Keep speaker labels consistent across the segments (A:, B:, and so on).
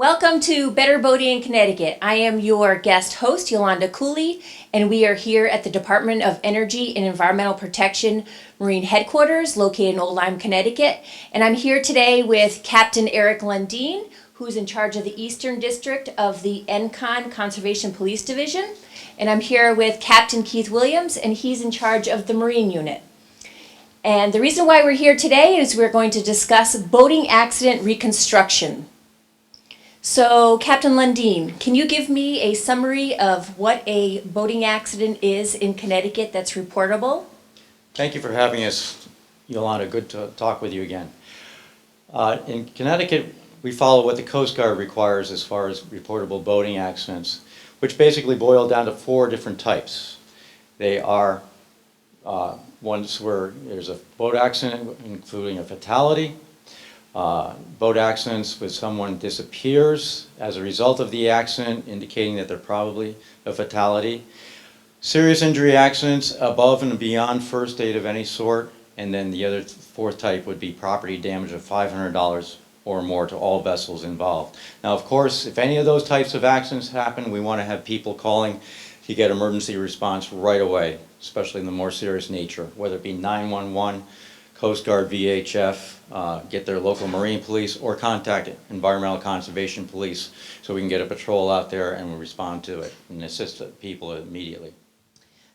A: Welcome to Better Boating in Connecticut. I am your guest host, Yolanda Cooley, and we are here at the Department of Energy and Environmental Protection Marine Headquarters located in Old Lyme, Connecticut. And I'm here today with Captain Eric Lundeen, who's in charge of the Eastern District of the EnCon Conservation Police Division. And I'm here with Captain Keith Williams, and he's in charge of the Marine Unit. And the reason why we're here today is we're going to discuss boating accident reconstruction. So, Captain Lundeen, can you give me a summary of what a boating accident is in Connecticut that's reportable?
B: Thank you for having us, Yolanda. Good to talk with you again. In Connecticut, we follow what the Coast Guard requires as far as reportable boating accidents, which basically boil down to 4 different types. They are ones where there's a boat accident, including a fatality, boat accidents where someone disappears as a result of the accident, indicating that they're probably a fatality, serious injury accidents above and beyond first aid of any sort, and then the other 4th type would be property damage of $500 or more to all vessels involved. Now, of course, if any of those types of accidents happen, we want to have people calling to get emergency response right away, especially in the more serious nature, whether it be 911, Coast Guard, VHF, get their local Marine Police, or contact Environmental Conservation Police so we can get a patrol out there and we'll respond to it and assist the people immediately.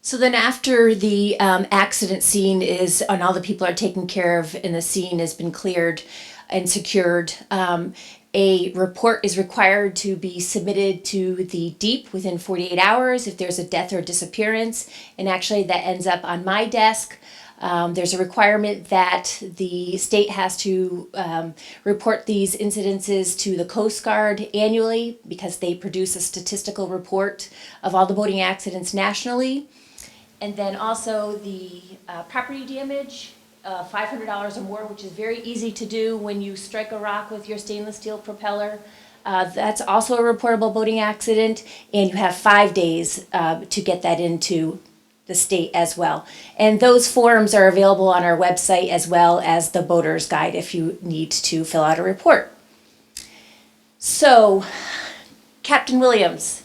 A: So then after the accident scene is, and all the people are taken care of and the scene has been cleared and secured, a report is required to be submitted to the DEEP within 48 hours if there's a death or disappearance, and actually that ends up on my desk. There's a requirement that the state has to report these incidences to the Coast Guard annually because they produce a statistical report of all the boating accidents nationally. And then also the property damage, $500 or more, which is very easy to do when you strike a rock with your stainless steel propeller. That's also a reportable boating accident, and you have 5 days to get that into the state as well. And those forms are available on our website as well as the boater's guide if you need to fill out a report. So, Captain Williams,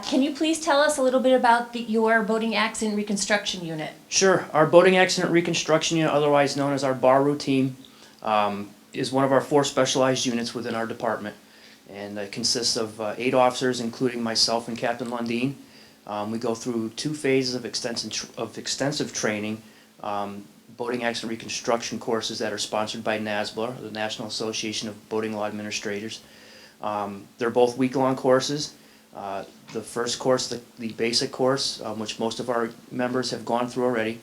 A: can you please tell us a little bit about your boating accident reconstruction unit?
C: Sure. Our boating accident reconstruction unit, otherwise known as our BARU team, is one of our 4 specialized units within our department. And it consists of 8 officers, including myself and Captain Lundeen. We go through 2 phases of extensive training, boating accident reconstruction courses that are sponsored by NASBLA, the National Association of Boating Law Administrators. They're both week-long courses. The first course, the basic course, which most of our members have gone through already,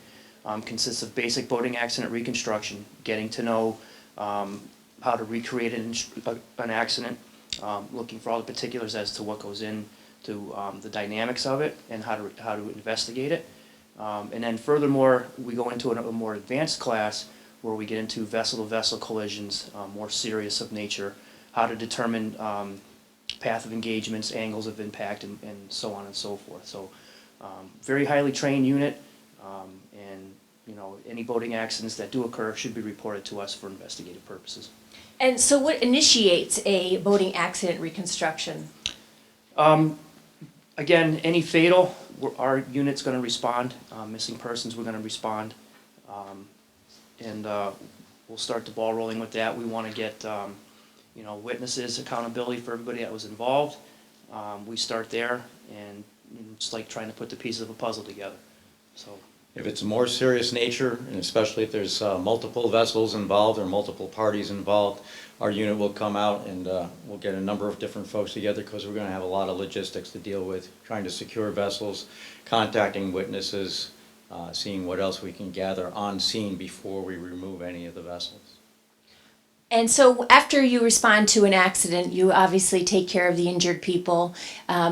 C: consists of basic boating accident reconstruction, getting to know how to recreate an accident, looking for all the particulars as to what goes in to the dynamics of it and how to investigate it. And then furthermore, we go into a more advanced class where we get into vessel-to-vessel collisions, more serious of nature, how to determine path of engagements, angles of impact, and so on and so forth. So very highly trained unit, and any boating accidents that do occur should be reported to us for investigative purposes.
A: And so what initiates a boating accident reconstruction?
C: Again, any fatal, our unit's going to respond. Missing persons, we're going to respond. And we'll start the ball rolling with that. We want to get witnesses, accountability for everybody that was involved. We start there, and it's like trying to put the pieces of a puzzle together. So,
B: If it's a more serious nature, and especially if there's multiple vessels involved or multiple parties involved, our unit will come out and we'll get a number of different folks together because we're going to have a lot of logistics to deal with, trying to secure vessels, contacting witnesses, seeing what else we can gather on scene before we remove any of the vessels.
A: And so after you respond to an accident, you obviously take care of the injured people.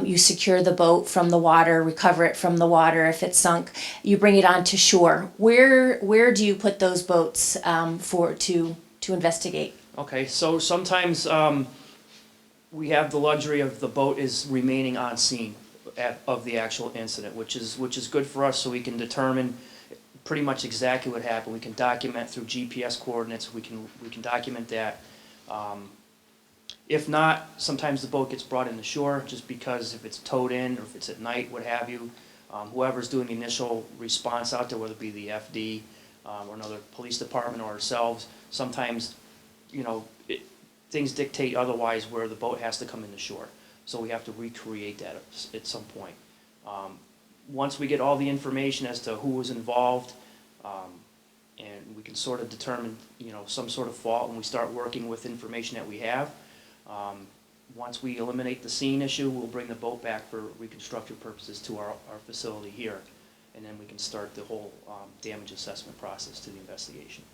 A: You secure the boat from the water, recover it from the water if it's sunk. You bring it onto shore. Where do you put those boats to investigate?
C: okay, so sometimes we have the luxury of the boat is remaining on scene of the actual incident, which is good for us, so we can determine pretty much exactly what happened. We can document through GPS coordinates. We can document that. If not, sometimes the boat gets brought in the shore, just because if it's towed in, or if it's at night, what have you. Whoever's doing the initial response out there, whether it be the FD, or another police department or ourselves, sometimes, you know, things dictate otherwise where the boat has to come in the shore. So we have to recreate that at some point. Once we get all the information as to who was involved, and we can sort of determine, you know, some sort of fault, and we start working with information that we have. Once we eliminate the scene issue, we'll bring the boat back for reconstructive purposes to our facility here, and then we can start the whole damage assessment process to the investigation.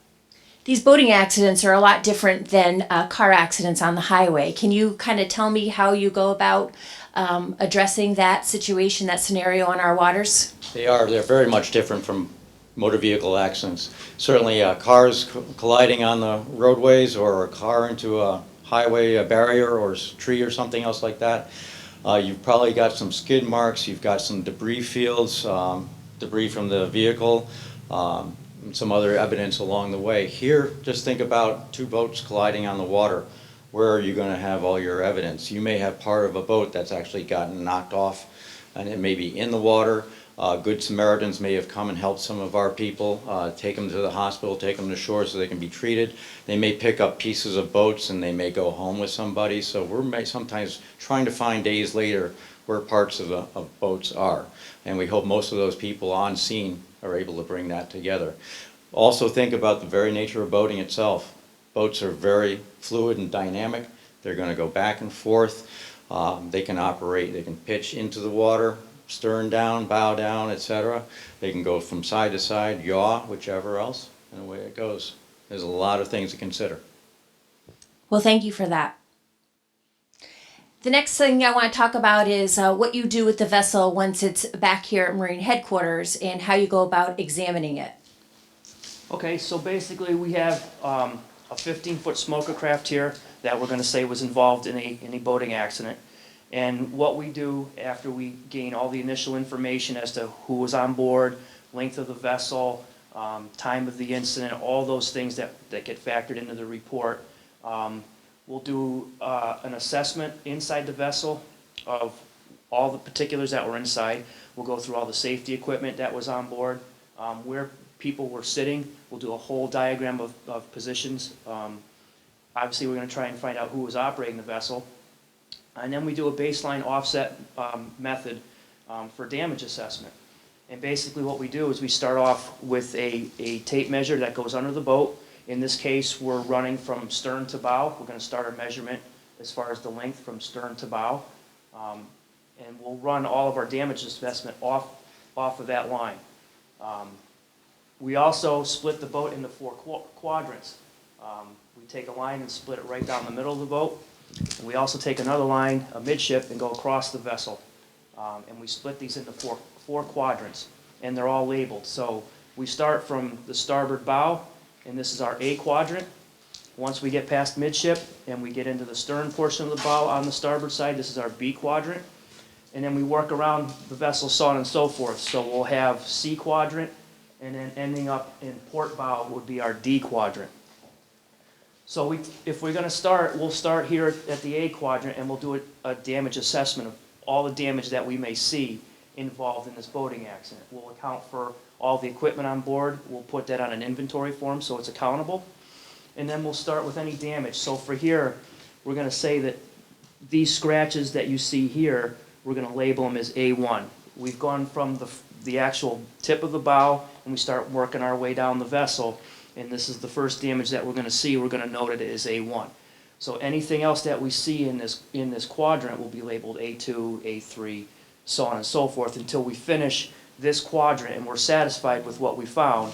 A: These boating accidents are a lot different than car accidents on the highway. Can you kind of tell me how you go about addressing that situation, that scenario on our waters?
B: They're very much different from motor vehicle accidents. Certainly cars colliding on the roadways, or a car into a highway, a barrier or tree or something else like that. You've probably got some skid marks, you've got some debris fields, debris from the vehicle, and some other evidence along the way. Here, just think about two boats colliding on the water. Where are you going to have all your evidence? You may have part of a boat that's actually gotten knocked off, and it may be in the water. Good Samaritans may have come and helped some of our people, take them to the hospital, take them to shore so they can be treated. They may pick up pieces of boats and they may go home with somebody. So we're sometimes trying to find days later where parts of boats are. And we hope most of those people on scene are able to bring that together. Also think about the very nature of boating itself. Boats are very fluid and dynamic. They're going to go back and forth. They can operate, they can pitch into the water, stern down, bow down, etc. They can go from side to side, yaw, whichever else, and away it goes. There's a lot of things to consider.
A: Well, thank you for that. The next thing I want to talk about is what you do with the vessel once it's back here at Marine Headquarters and how you go about examining it.
C: Okay, so basically we have a 15-foot smoker craft here that we're going to say was involved in a boating accident. And what we do after we gain all the initial information as to who was on board, length of the vessel, time of the incident, all those things that get factored into the report, we'll do an assessment inside the vessel of all the particulars that were inside. We'll go through all the safety equipment that was on board, where people were sitting. We'll do a whole diagram of positions. Obviously, we're going to try and find out who was operating the vessel. And then we do a baseline offset method for damage assessment. And basically what we do is we start off with a tape measure that goes under the boat. In this case, we're running from stern to bow. We're going to start our measurement as far as the length from stern to bow. And we'll run all of our damage assessment off of that line. We also split the boat into 4 quadrants. We take a line and split it right down the middle of the boat. And we also take another line, a midship, and go across the vessel. And we split these into four quadrants, and they're all labeled. So we start from the starboard bow, and this is our A quadrant. Once we get past midship and we get into the stern portion of the bow on the starboard side, this is our B quadrant. And then we work around the vessel, so on and so forth. So we'll have C quadrant, and then ending up in port bow would be our D quadrant. So if we're going to start, we'll start here at the A quadrant, and we'll do a damage assessment of all the damage that we may see involved in this boating accident. We'll account for all the equipment on board. We'll put that on an inventory form so it's accountable. And then we'll start with any damage. So for here, we're going to say that these scratches that you see here, we're going to label them as A1. We've gone from the actual tip of the bow, and we start working our way down the vessel. And this is the first damage that we're going to see. We're going to note it as A1. So anything else that we see in this quadrant will be labeled A2, A3, so on and so forth until we finish this quadrant and we're satisfied with what we found.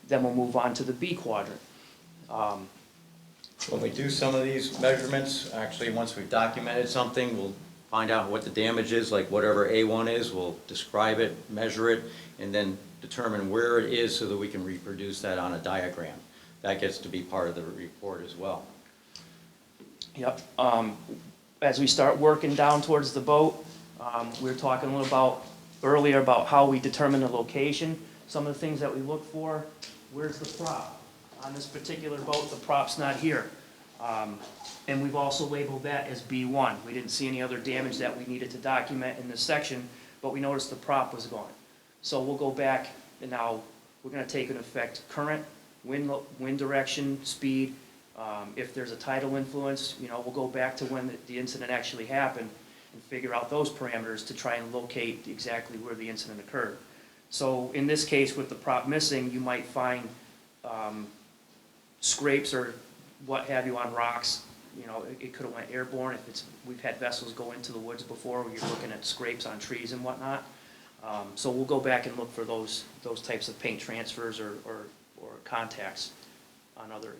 C: Then we'll move on to the B quadrant.
B: When we do some of these measurements, actually once we've documented something, we'll find out what the damage is, like whatever A1 is, we'll describe it, measure it, and then determine where it is so that we can reproduce that on a diagram. That gets to be part of the report as well.
C: Yep. As we start working down towards the boat, we were talking a little about earlier about how we determine the location. Some of the things that we look for, where's the prop? On this particular boat, the prop's not here. And we've also labeled that as B1. We didn't see any other damage that we needed to document in this section, but we noticed the prop was gone. So we'll go back, and now we're gonna take into effect current, wind direction, speed. If there's a tidal influence, we'll go back to when the incident actually happened and figure out those parameters to try and locate exactly where the incident occurred. So in this case, with the prop missing, you might find scrapes or what have you on rocks. It could have went airborne. We've had vessels go into the woods before where you're looking at scrapes on trees and whatnot. So we'll go back and look for those types of paint transfers or contacts on other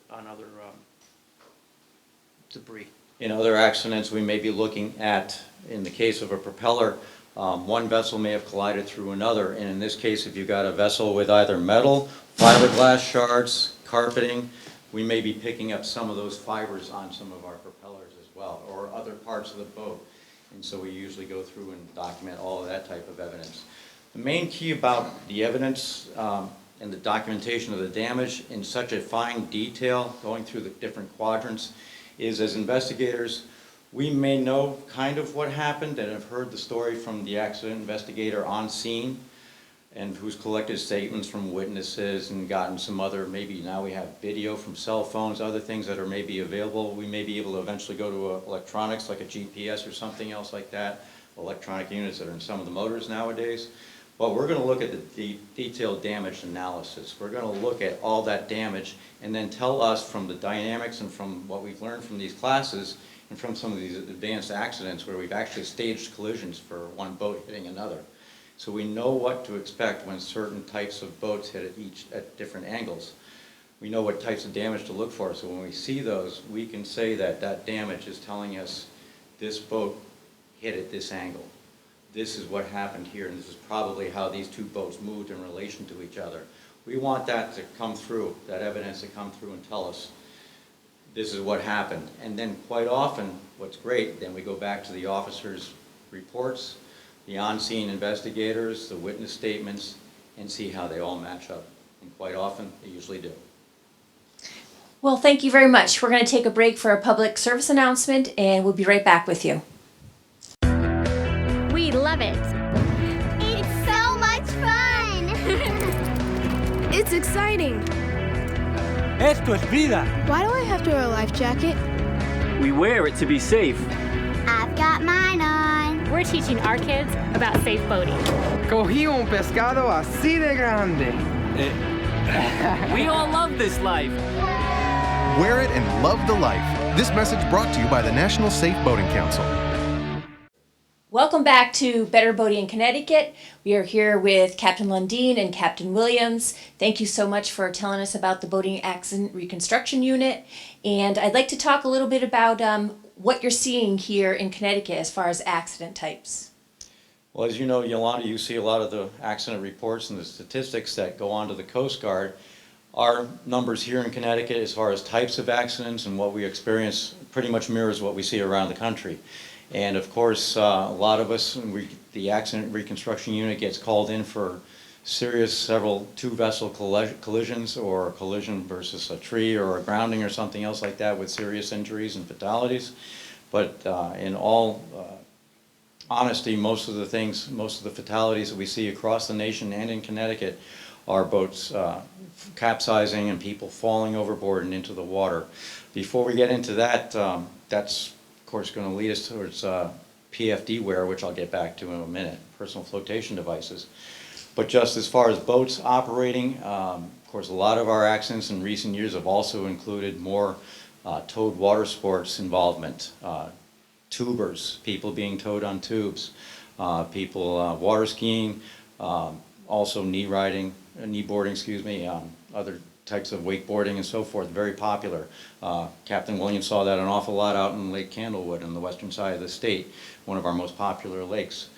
C: debris.
B: In other accidents, we may be looking at, in the case of a propeller, one vessel may have collided through another, and in this case, if you've got a vessel with either metal, fiberglass shards, carpeting, we may be picking up some of those fibers on some of our propellers as well, or other parts of the boat. And so we usually go through and document all of that type of evidence. The main key about the evidence and the documentation of the damage in such a fine detail, going through the different quadrants, is as investigators, we may know kind of what happened and have heard the story from the accident investigator on scene and who's collected statements from witnesses and gotten some other, maybe now we have video from cell phones, other things that are maybe available. We may be able to eventually go to electronics like a GPS or something else like that, electronic units that are in some of the motors nowadays. But we're going to look at the detailed damage analysis. We're going to look at all that damage and then tell us from the dynamics and from what we've learned from these classes and from some of these advanced accidents where we've actually staged collisions for one boat hitting another. So we know what to expect when certain types of boats hit at different angles. We know what types of damage to look for. So when we see those, we can say that that damage is telling us this boat hit at this angle. This is what happened here, and this is probably how these two boats moved in relation to each other. We want that to come through, that evidence to come through and tell us this is what happened. And then quite often, what's great, then we go back to the officers' reports, the on-scene investigators, the witness statements, and see how they all match up. And quite often, they usually do.
A: Well, thank you very much. We're going to take a break for a public service announcement, and we'll be right back with you.
D: We love it.
E: It's so much fun!
F: It's exciting.
G: Esto es vida.
F: Why do I have to wear a life jacket?
G: We wear it to be safe.
E: I've got mine on.
D: We're teaching our kids about safe boating.
H: Cogí un pescado así de grande.
G: We all love this life.
I: Wear it and love the life. This message brought to you by the National Safe Boating Council.
A: Welcome back to Better Boating in Connecticut. We are here with Captain Lundeen and Captain Williams. Thank you so much for telling us about the Boating Accident Reconstruction Unit. And I'd like to talk a little bit about what you're seeing here in Connecticut as far as accident types.
B: Well, as you know, Yolanda, you see a lot of the accident reports and the statistics that go on to the Coast Guard. Our numbers here in Connecticut as far as types of accidents and what we experience pretty much mirrors what we see around the country. And of course, a lot of us, the Accident Reconstruction Unit gets called in for serious two-vessel collisions or a collision versus a tree or a grounding or something else like that with serious injuries and fatalities. But in all honesty, most of the fatalities that we see across the nation and in Connecticut are boats capsizing and people falling overboard and into the water. Before we get into that, that's of course going to lead us towards PFD wear, which I'll get back to in a minute, personal flotation devices. But just as far as boats operating, of course a lot of our accidents in recent years have also included more towed water sports involvement, tubers, people being towed on tubes, people water skiing, also knee boarding, other types of wakeboarding and so forth, very popular. Captain Williams saw that an awful lot out in Lake Candlewood on the western side of the state, one of our most popular lakes.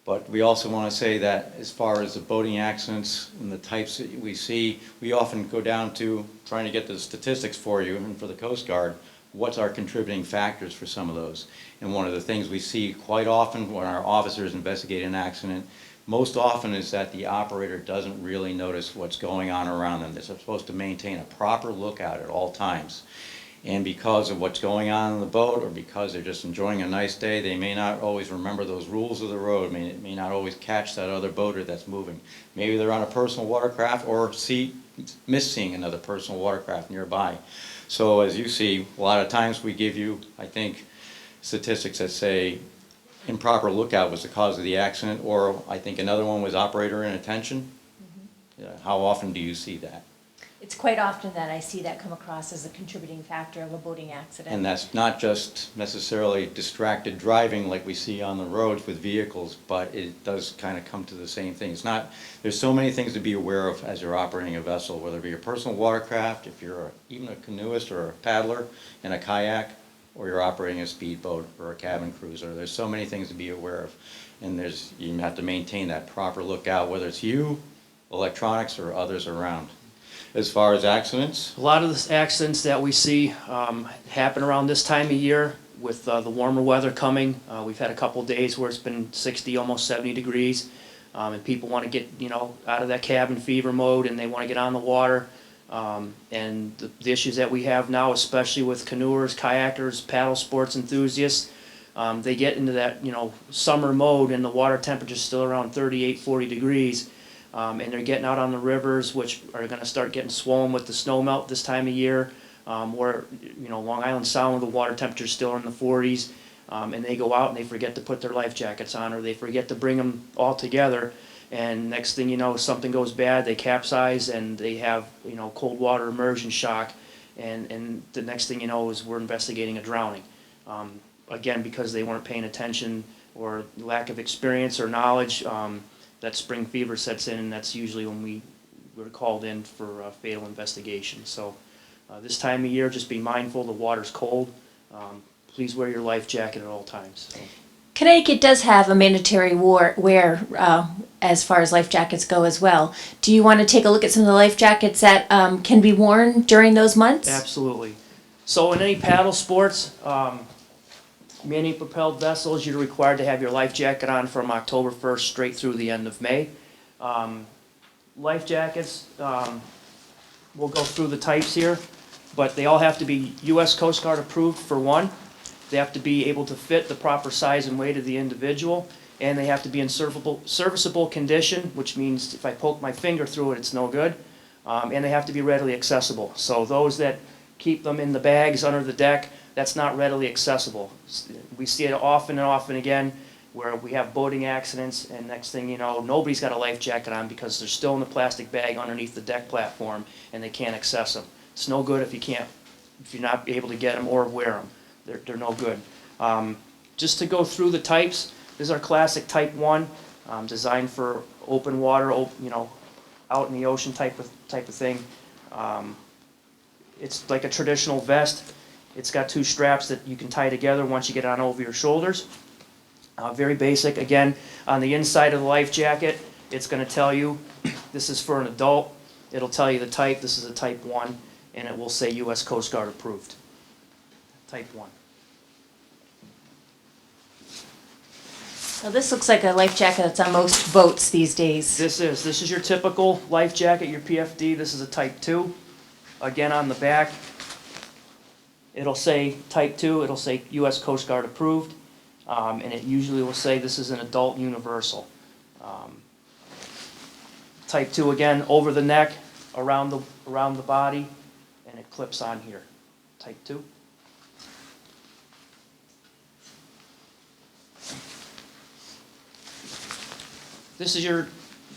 B: But we also want to say that as far as the boating accidents and the types that we see, we often go down to trying to get the statistics for you and for the Coast Guard, what's our contributing factors for some of those. And one of the things we see quite often when our officers investigate an accident, most often is that the operator doesn't really notice what's going on around them. They're supposed to maintain a proper lookout at all times. And because of what's going on in the boat, or because they're just enjoying a nice day, they may not always remember those rules of the road, may not always catch that other boater that's moving. Maybe they're on a personal watercraft or miss seeing another personal watercraft nearby. So as you see, a lot of times we give you, I think, statistics that say improper lookout was the cause of the accident, or I think another one was operator inattention. How often do you see that?
A: It's quite often that I see that come across as a contributing factor of a boating accident.
B: And that's not just necessarily distracted driving like we see on the roads with vehicles, but it does kind of come to the same thing. It's not, there's so many things to be aware of as you're operating a vessel, whether it be a personal watercraft, if you're even a canoeist or a paddler in a kayak, or you're operating a speedboat or a cabin cruiser. There's so many things to be aware of. And you have to maintain that proper lookout, whether it's you, electronics, or others around. As far as accidents?
C: A lot of the accidents that we see happen around this time of year with the warmer weather coming. We've had a couple days where it's been 60, almost 70 degrees, and people want to get out of that cabin fever mode, and they want to get on the water. And the issues that we have now, especially with canoers, kayakers, paddle sports enthusiasts, they get into that summer mode, and the water temperature is still around 38, 40 degrees. And they're getting out on the rivers, which are going to start getting swollen with the snow melt this time of year, where Long Island Sound, the water temperature is still in the 40s, and they go out and they forget to put their life jackets on, or they forget to bring them all together, and next thing you know, something goes bad, they capsize, and they have cold water immersion shock, and the next thing you know is we're investigating a drowning, again because they weren't paying attention or lack of experience or knowledge. That spring fever sets in, and that's usually when we're called in for a fatal investigation. So this time of year, just be mindful, the water's cold. Please wear your life jacket at all times. So.
A: Connecticut does have a mandatory wear as far as life jackets go as well. Do you want to take a look at some of the life jackets that can be worn during those months?
C: Absolutely. So in any paddle sports, manually propelled vessels, you're required to have your life jacket on from October 1st straight through the end of May. Life jackets, we'll go through the types here, but they all have to be U.S. Coast Guard approved for one. They have to be able to fit the proper size and weight of the individual, and they have to be in serviceable condition, which means if I poke my finger through it, it's no good. And they have to be readily accessible. So those that keep them in the bags under the deck, that's not readily accessible. We see it often and often again where we have boating accidents, and next thing you know, nobody's got a life jacket on because they're still in the plastic bag underneath the deck platform and they can't access them. It's no good if you're not able to get them or wear them. They're no good. Just to go through the types, this is our classic Type 1, designed for open water, out in the ocean type of thing. It's like a traditional vest. It's got two straps that you can tie together once you get on over your shoulders. Very basic. Again, on the inside of the life jacket, it's going to tell you this is for an adult. It'll tell you the type. This is a Type 1, and it will say U.S. Coast Guard approved. Type 1.
A: Now this looks like a life jacket that's on most boats these days.
C: This is your typical life jacket, your PFD. This is a Type 2. Again, on the back, it'll say Type 2, it'll say U.S. Coast Guard approved, and it usually will say this is an adult universal. Type 2, again, over the neck, around the body, and it clips on here. Type 2. This is your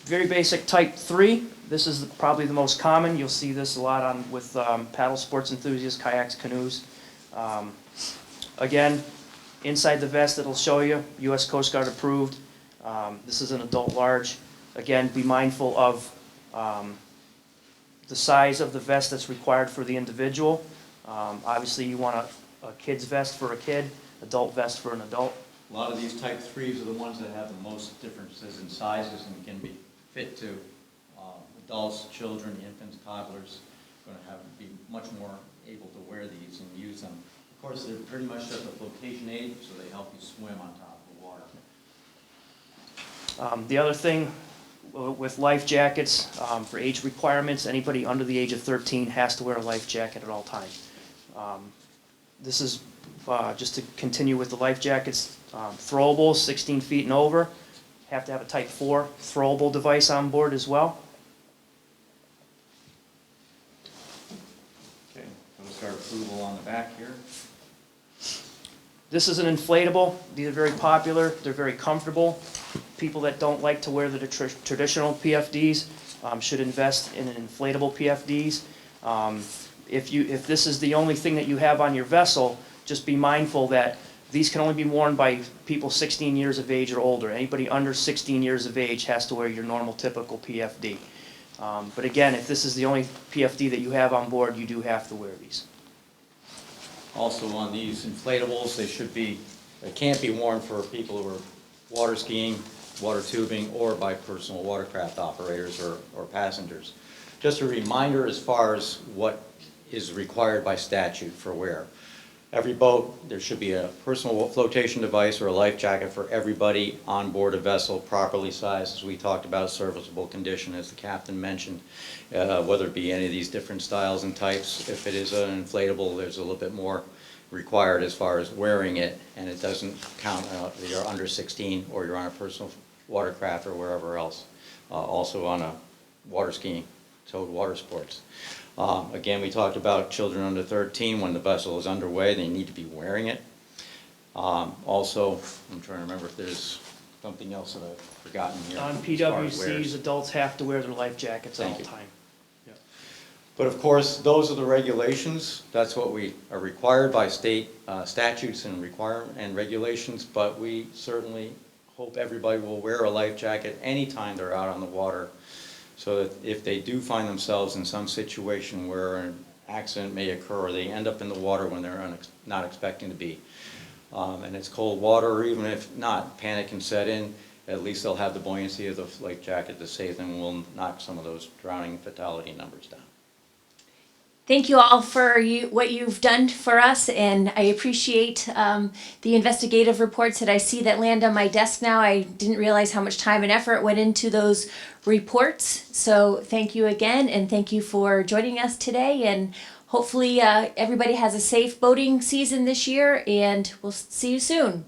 C: very basic Type 3. This is probably the most common. You'll see this a lot with paddle sports enthusiasts, kayaks, canoes. Again, inside the vest it'll show you U.S. Coast Guard approved. This is an adult large. Again, be mindful of the size of the vest that's required for the individual. Obviously you want a kid's vest for a kid, adult vest for an adult.
B: A lot of these Type 3s are the ones that have the most differences in sizes and can be fit to adults, children, infants, toddlers. Going to be much more able to wear these and use them. Of course, they're pretty much just a flotation aid, so they help you swim on top of the water.
C: The other thing with life jackets, for age requirements, anybody under the age of 13 has to wear a life jacket at all times. This is just to continue with the life jackets, throwable, 16 feet and over. Have to have a Type 4 throwable device on board as well.
B: Okay, Coast Guard approval on the back here.
C: This is an inflatable. These are very popular. They're very comfortable. People that don't like to wear the traditional PFDs should invest in an inflatable PFDs. If this is the only thing that you have on your vessel, just be mindful that these can only be worn by people 16 years of age or older. Anybody under 16 years of age has to wear your normal typical PFD. But again, if this is the only PFD that you have on board, you do have to wear these.
B: Also on these inflatables, they can't be worn for people who are water skiing, water tubing, or by personal watercraft operators or passengers. Just a reminder as far as what is required by statute for wear. Every boat, there should be a personal flotation device or a life jacket for everybody on board a vessel, properly sized, as we talked about, serviceable condition, as the captain mentioned, whether it be any of these different styles and types. If it is an inflatable, there's a little bit more required as far as wearing it, and it doesn't count if you're under 16 or you're on a personal watercraft or wherever else. Also on a water skiing, towed water sports. Again, we talked about children under 13. When the vessel is underway, they need to be wearing it. Also, I'm trying to remember if there's something else that I've forgotten here.
C: On
B: as far as
C: PWCs,
B: wears.
C: adults have to wear their life jackets all
B: Thank
C: the
B: you.
C: time.
B: But of course, those are the regulations. That's what we are required by state statutes and regulations, but we certainly hope everybody will wear a life jacket anytime they're out on the water, so that if they do find themselves in some situation where an accident may occur or they end up in the water when they're not expecting to be, and it's cold water, or even if not, panic can set in, at least they'll have the buoyancy of the life jacket to save them and will knock some of those drowning fatality numbers down.
A: Thank you all for what you've done for us, and I appreciate the investigative reports that I see that land on my desk now. I didn't realize how much time and effort went into those reports. So thank you again, and thank you for joining us today. And hopefully everybody has a safe boating season this year, and we'll see you soon.